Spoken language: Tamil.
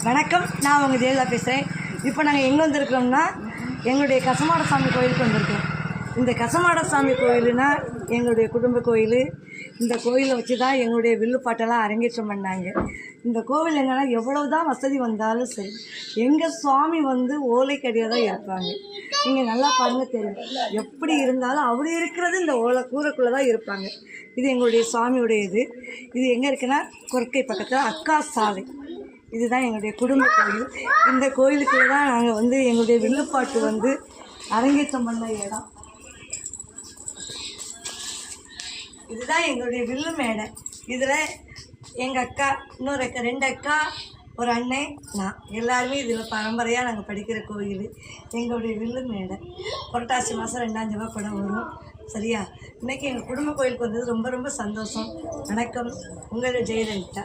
வணக்கம், நான் உங்கள் ஜெயலலிதா பேசுகிறேன். இப்போ நாங்கள் எங்கே வந்திருக்கிறோம்னா, எங்களுடைய கசமாடசாமி கோயிலுக்கு வந்திருக்கோம். இந்த கசமாடசாமி கோயிலுனா எங்களுடைய குடும்ப கோயில். இந்த கோயிலை வச்சு தான் எங்களுடைய வில்லுப்பாட்டெல்லாம் அரங்கேற்றம் பண்ணாங்க. இந்த கோவில் என்னென்னா, எவ்வளவு தான் வசதி வந்தாலும் சரி, எங்கள் சுவாமி ஓலைக்கடியாக தான் இருப்பாங்க. நீங்கள் நல்லா பாருங்கள், தெரியும். எப்படி இருந்தாலும் அவர் இருக்கிறது இந்த ஓலை கூரைக்குள்ளே தான் இருப்பாங்க. இது எங்களுடைய சுவாமியுடைய இது எங்கே இருக்குன்னா, கொற்கை பக்கத்தில் அக்கா சாலை. இதுதான் எங்களுடைய குடும்ப கோயில். இந்த கோயிலுக்குள்ள தான் நாங்கள் எங்களுடைய வில்லுப்பாட்டு அரங்கேற்றம் பண்ண இடம். இதுதான் எங்களுடைய வில்லு மேடை. இதில் எங்கள் அக்கா, இன்னொரு அக்கா, 2 அக்கா, ஒரு அண்ணன், நான் எல்லாருமே இதில் பரம்பரையாக நாங்கள் படிக்கிற கோயில் எங்களுடைய வில்லு மேடை. புரட்டாசி மாதம் 2ஆம் தேதி படம் வரும். சரியா? இன்றைக்கி எங்கள் குடும்ப கோயிலுக்கு வந்தது ரொம்ப ரொம்ப சந்தோஷம். வணக்கம், உங்களுடைய ஜெயலலிதா.